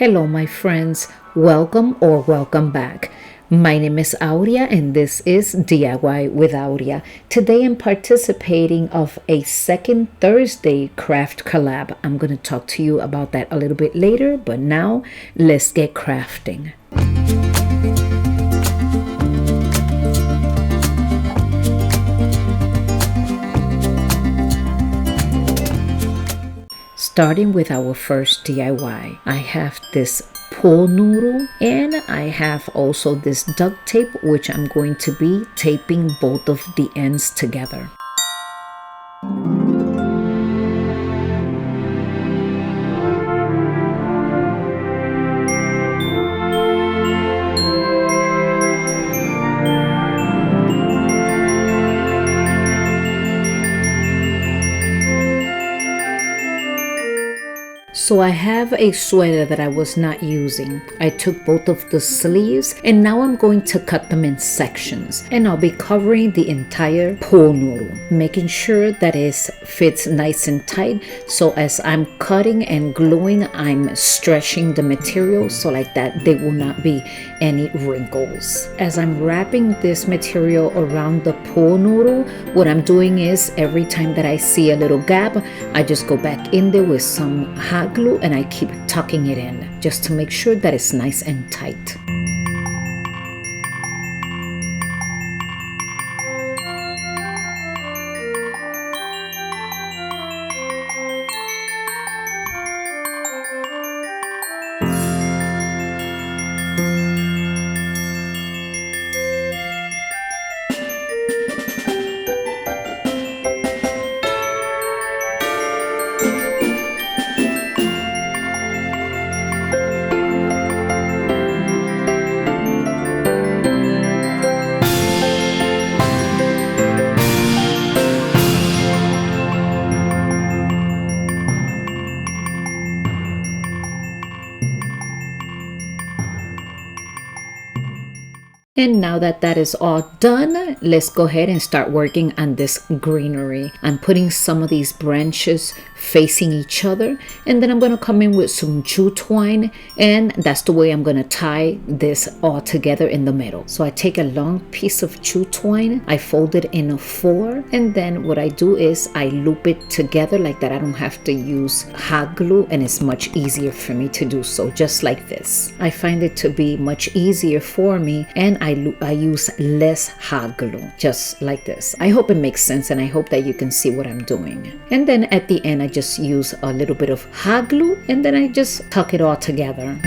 Hello, my friends. Welcome or welcome back. My name is Aurea and this is DIY with Aurea. Today I'm participating of a second Thursday craft collab. I'm going to talk to you about that a little bit later, but now let's get crafting. Starting with our first DIY, I have this pool noodle and I have also this duct tape, which I'm going to be taping both of the ends together. So I have a sweater that I was not using. I took both of the sleeves and now I'm going to cut them in sections, and I'll be covering the entire pool noodle, making sure that it fits nice and tight. So as I'm cutting and gluing, I'm stretching the material so like that there will not be any wrinkles. As I'm wrapping this material around the pool noodle, what I'm doing is every time that I see a little gap, I just go back in there with some hot glue and I keep tucking it in just to make sure that it's nice and tight. And now that that is all done, let's go ahead and start working on this greenery. I'm putting some of these branches facing each other, and then I'm going to come in with some jute twine, and that's the way I'm going to tie this all together in the middle. So I take a long piece of jute twine, I fold it in a 4, and then what I do is I loop it together like that. I don't have to use hot glue, and it's much easier for me to do so, just like this. I find it to be much easier for me, and I use less hot glue, just like this. I hope it makes sense, and I hope that you can see what I'm doing. And then at the end, I just use a little bit of hot glue, and then I just tuck it all together.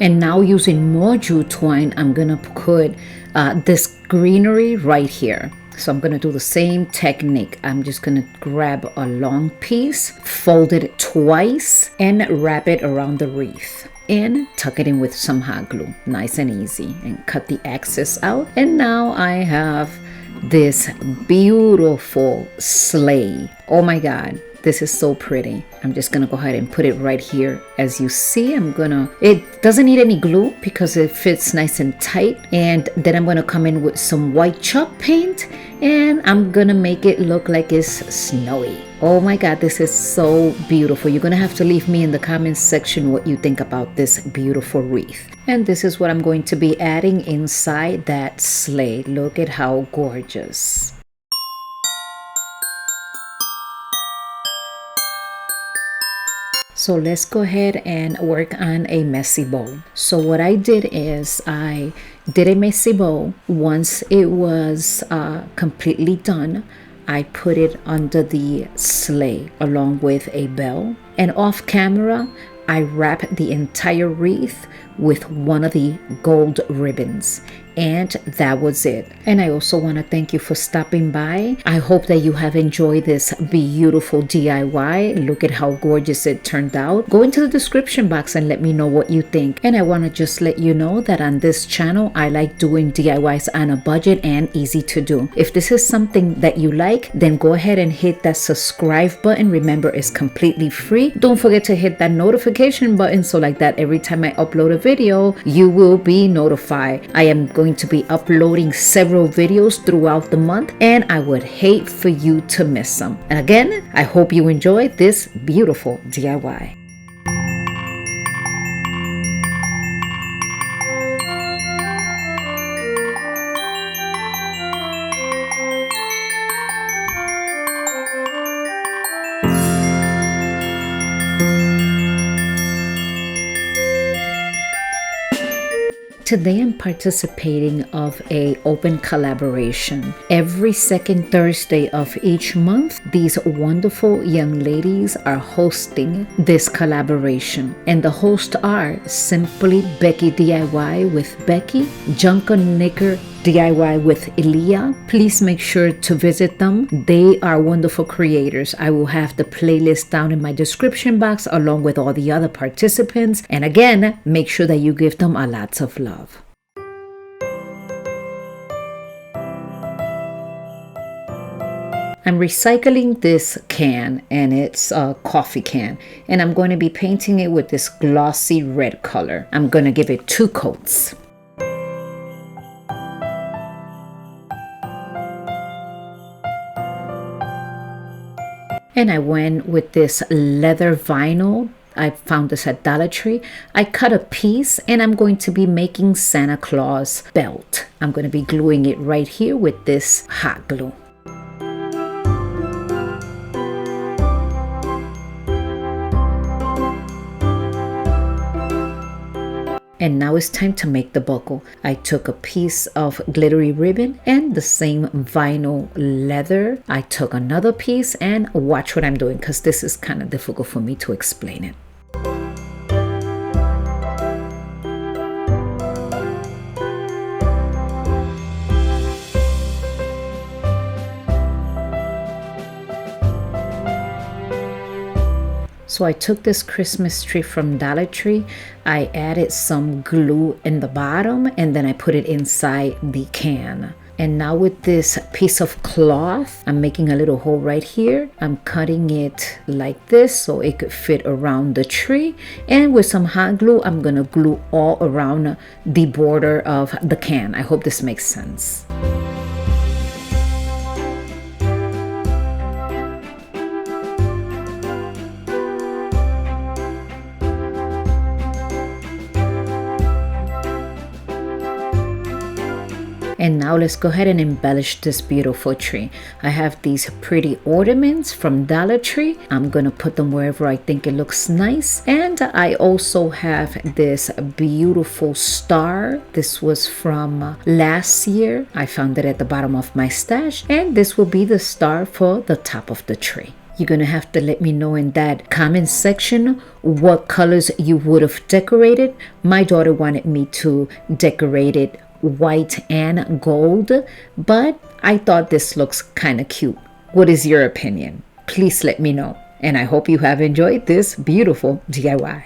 And now using more jute twine, I'm gonna put this greenery right here. So I'm gonna do the same technique. I'm just gonna grab a long piece, fold it twice, and wrap it around the wreath. And tuck it in with some hot glue, nice and easy, and cut the excess out. And now I have this beautiful sleigh. Oh my God. This is so pretty. I'm just gonna go ahead and put it right here. As you see, it doesn't need any glue because it fits nice and tight. And then I'm gonna come in with some white chalk paint and I'm gonna make it look like it's snowy. Oh my God, this is so beautiful. You're gonna have to leave me in the comments section what you think about this beautiful wreath. And this is what I'm going to be adding inside that sleigh. Look at how gorgeous. So let's go ahead and work on a messy bow. So what I did is I did a messy bow. Once it was completely done, I put it under the sleigh along with a bell. And off camera, I wrapped the entire wreath with one of the gold ribbons. And that was it. And I also want to thank you for stopping by. I hope that you have enjoyed this beautiful DIY. Look at how gorgeous it turned out. Go into the description box and let me know what you think. And I want to just let you know that on this channel, I like doing DIYs on a budget and easy to do. If this is something that you like, then go ahead and hit that subscribe button. Remember, it's completely free. Don't forget to hit that notification button so like that every time I upload a video, you will be notified. I am going to be uploading several videos throughout the month, and I would hate for you to miss them. And again, I hope you enjoyed this beautiful DIY. Today I'm participating of a open collaboration. Every second Thursday of each month, these wonderful young ladies are hosting this collaboration. And the hosts are Simply Becky DIY with Becky, Junker Knicker DIY with Leah. Please make sure to visit them. They are wonderful creators. I will have the playlist down in my description box along with all the other participants. And again, make sure that you give them a lots of love. I'm recycling this can, and it's a coffee can, and I'm going to be painting it with this glossy red color. I'm going to give it 2 coats. And I went with this leather vinyl. I found this at Dollar Tree. I cut a piece and I'm going to be making Santa Claus belt. I'm going to be gluing it right here with this hot glue. And now it's time to make the buckle. I took a piece of glittery ribbon and the same vinyl leather. I took another piece, and watch what I'm doing because this is kind of difficult for me to explain it. So I took this Christmas tree from Dollar Tree. I added some glue in the bottom and then I put it inside the can. And now with this piece of cloth, I'm making a little hole right here. I'm cutting it like this so it could fit around the tree. And with some hot glue, I'm gonna glue all around the border of the can. I hope this makes sense. And now let's go ahead and embellish this beautiful tree. I have these pretty ornaments from Dollar Tree. I'm gonna put them wherever I think it looks nice. And I also have this beautiful star. This was from last year. I found it at the bottom of my stash. And this will be the star for the top of the tree. You're gonna have to let me know in that comment section what colors you would have decorated. My daughter wanted me to decorate it white and gold, but I thought this looks kind of cute. What is your opinion? Please let me know. And I hope you have enjoyed this beautiful DIY.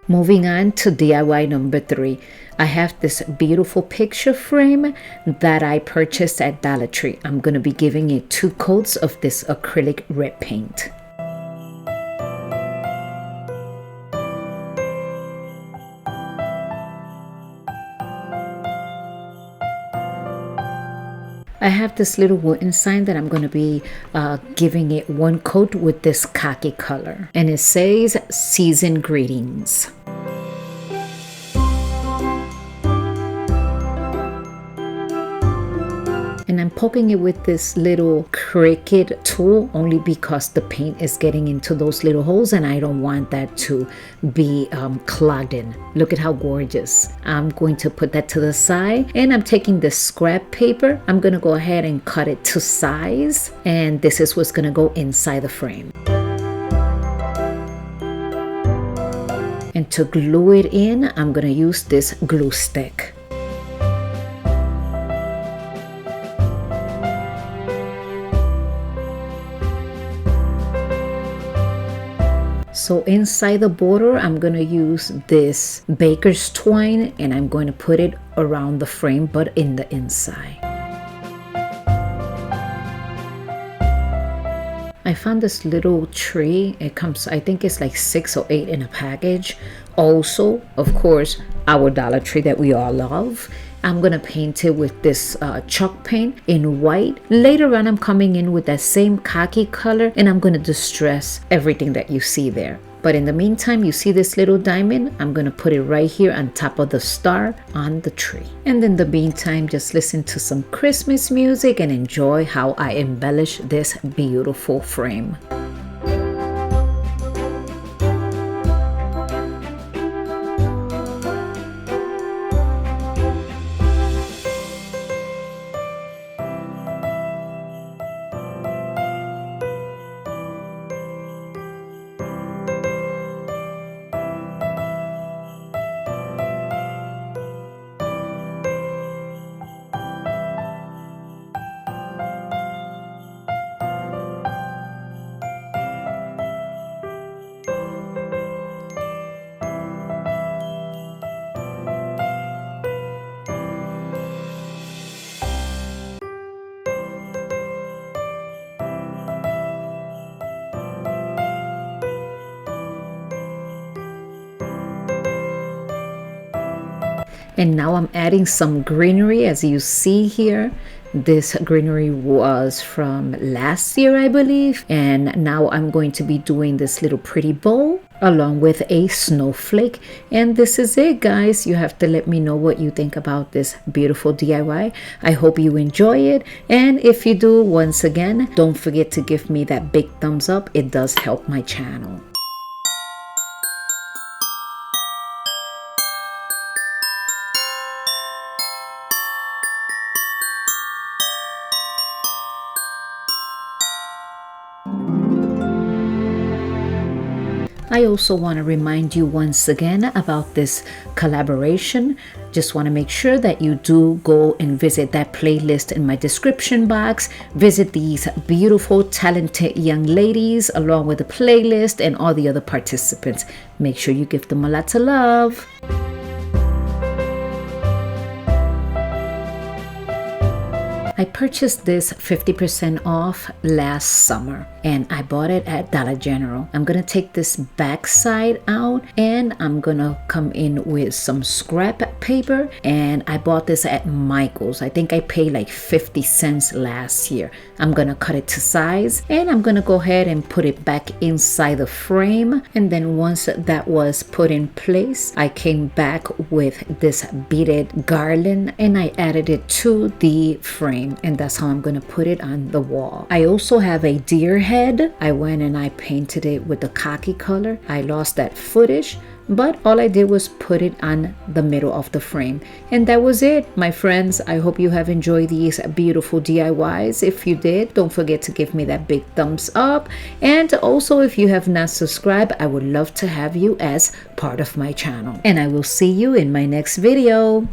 Moving on to DIY number 3. I have this beautiful picture frame that I purchased at Dollar Tree. I'm going to be giving it 2 coats of this acrylic red paint. I have this little wooden sign that I'm going to be giving it 1 coat with this khaki color. And it says, "Season Greetings." And I'm poking it with this little Cricut tool only because the paint is getting into those little holes and I don't want that to be clogged in. Look at how gorgeous. I'm going to put that to the side, and I'm taking this scrap paper. I'm going to go ahead and cut it to size, and this is what's going to go inside the frame. And to glue it in, I'm going to use this glue stick. So inside the border, I'm going to use this baker's twine, and I'm going to put it around the frame, but in the inside. I found this little tree. It comes, I think it's like 6 or 8 in a package. Also, of course, our Dollar Tree that we all love. I'm going to paint it with this chalk paint in white. Later on, I'm coming in with that same khaki color, and I'm going to distress everything that you see there. But in the meantime, you see this little diamond? I'm going to put it right here on top of the star on the tree. And in the meantime, just listen to some Christmas music and enjoy how I embellish this beautiful frame. And now I'm adding some greenery, as you see here. This greenery was from last year, I believe. And now I'm going to be doing this little pretty bow along with a snowflake. And this is it, guys. You have to let me know what you think about this beautiful DIY. I hope you enjoy it. And if you do, once again, don't forget to give me that big thumbs up. It does help my channel. I also want to remind you once again about this collaboration. Just want to make sure that you do go and visit that playlist in my description box. Visit these beautiful, talented young ladies along with the playlist and all the other participants. Make sure you give them a lot of love. I purchased this 50% off last summer, and I bought it at Dollar General. I'm gonna take this back side out, and I'm gonna come in with some scrap paper, and I bought this at Michael's. I think I paid like 50 cents last year. I'm gonna cut it to size, and I'm gonna go ahead and put it back inside the frame. And then once that was put in place, I came back with this beaded garland, and I added it to the frame. And that's how I'm going to put it on the wall. I also have a deer head. I went and I painted it with the khaki color. I lost that footage, but all I did was put it on the middle of the frame. And that was it, my friends. I hope you have enjoyed these beautiful DIYs. If you did, don't forget to give me that big thumbs up. And also, if you have not subscribed, I would love to have you as part of my channel. And I will see you in my next video.